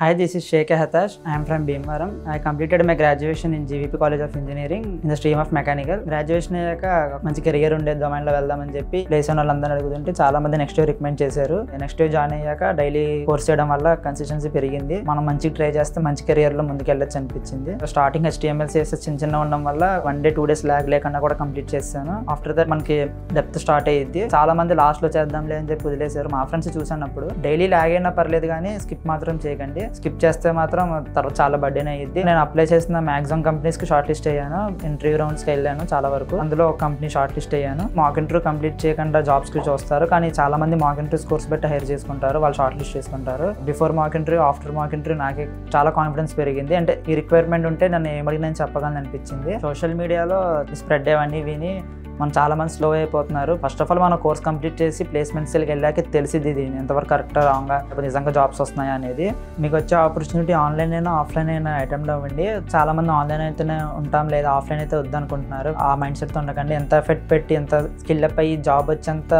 Hi, this is Sheikh Hatash. I am from Bhimavaram. I completed my graduation in GVP College of Engineering in the stream of Mechanical. Graduation అయ్యాక మంచి career ఉండే డొమైన్లో వెళ్దామని చెప్పి place అయిన వాళ్ళందరూ అడుగుతుంటే చాలా మంది నెక్స్ట్ ఇయర్ రికమెండ్ చేశారు. నెక్స్ట్ ఇయర్ జాయిన్ అయ్యాక డైలీ కోర్స్ చేయడం వల్ల కన్సిస్టెన్సీ పెరిగింది. మనం మంచి ట్రై చేస్తే మంచి కెరియర్లో ముందుకు వెళ్ళొచ్చు అనిపించింది. స్టార్టింగ్ HTML CSS చిన్న ఉండడం వల్ల 1 day 2 days ల్యాగ్ లేకుండా కూడా కంప్లీట్ చేశాను. ఆఫ్టర్ దట్ మనకి డెప్త్ స్టార్ట్ అయ్యింది. చాలా మంది లాస్ట్లో చేద్దాంలే అని చెప్పి వదిలేశారు. మా ఫ్రెండ్స్ చూసానప్పుడు డైలీ ల్యాగ్ అయినా పర్లేదు కానీ స్కిప్ మాత్రం చేయకండి. స్కిప్ చేస్తే మాత్రం తర్వాత చాలా బర్డెన్ అయ్యింది. నేను అప్లై చేసిన మ్యాక్సిమం కంపెనీస్కి షార్ట్ లిస్ట్ అయ్యాను. ఇంటర్వ్యూ రౌండ్స్కి వెళ్ళాను చాలా వరకు. అందులో ఒక కంపెనీ షార్ట్ లిస్ట్ అయ్యాను. మాక్ ఇంటర్వ్యూ కంప్లీట్ చేయకుండా జాబ్స్కి చూస్తారు, కానీ చాలా మంది మాక్ ఇంటర్వ్యూస్ కోర్స్ పెట్టి హైర్ చేసుకుంటారు, వాళ్ళు షార్ట్ లిస్ట్ చేసుకుంటారు. Before mock interview, after mock interview నాకు చాలా కాన్ఫిడెన్స్ పెరిగింది. అంటే ఈ రిక్వైర్మెంట్ ఉంటే నన్ను ఏమడిగి నేను చెప్పగలను అనిపించింది. సోషల్ మీడియాలో స్ప్రెడ్ అవన్నీ విని మనం చాలా మంది స్లో అయిపోతున్నారు. ఫస్ట్ ఆఫ్ ఆల్ మనం కోర్స్ కంప్లీట్ చేసి ప్లేస్మెంట్ సెల్కి వెళ్ళాక తెలిసింది ఇది ఎంతవరకు కరెక్ట్ రాంగా, నిజంగా జాబ్స్ వస్తున్నాయా అనేది. మీకు వచ్చే ఆపర్చునిటీ ఆన్లైన్ అయినా ఆఫ్లైన్ అయినా అటెంప్ట్ అవ్వండి. చాలా మంది ఆన్లైన్ అయితేనే ఉంటాం లేదా ఆఫ్లైన్ అయితే వద్దనుకుంటున్నారు. ఆ మైండ్ సెట్తో ఉండకండి. ఎంత ఎఫెక్ట్ పెట్టి ఎంత స్కిల్ అప్ అయ్యి జాబ్ వచ్చేంత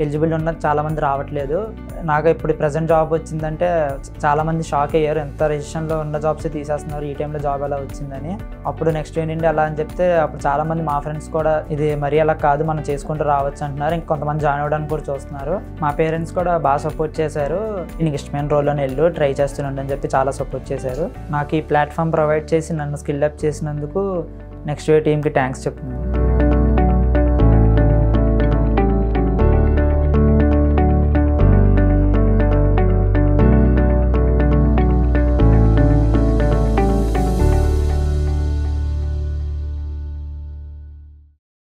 ఎలిజిబుల్ ఉన్నది చాలా మంది రావట్లేదు. నాకు ఇప్పుడు ప్రజెంట్ జాబ్ వచ్చిందంటే చాలా మంది షాక్ అయ్యారు. ఎంత రిజిస్ట్రేషన్లో ఉన్న జాబ్స్ తీసేస్తున్నారు, ఈ టైంలో జాబ్ ఎలా వచ్చిందని. అప్పుడు నెక్స్ట్ ఏంటంటే అలా అని చెప్తే అప్పుడు చాలా మంది మా ఫ్రెండ్స్ కూడా ఇది మరీ అలా కాదు, మనం చేసుకుంటూ రావచ్చు అంటున్నారు. ఇంకొంతమంది జాయిన్ అవ్వడానికి కూడా చూస్తున్నారు. మా పేరెంట్స్ కూడా బాగా సపోర్ట్ చేశారు. నీకు ఇష్టమైన రోల్లోనే వెళ్ళు, ట్రై చేస్తున్నాడు అని చెప్పి చాలా సపోర్ట్ చేశారు. నాకు ఈ ప్లాట్ఫామ్ ప్రొవైడ్ చేసి నన్ను స్కిల్ అప్ చేసినందుకు నెక్స్ట్ టీమ్కి థ్యాంక్స్ చెప్తున్నాను.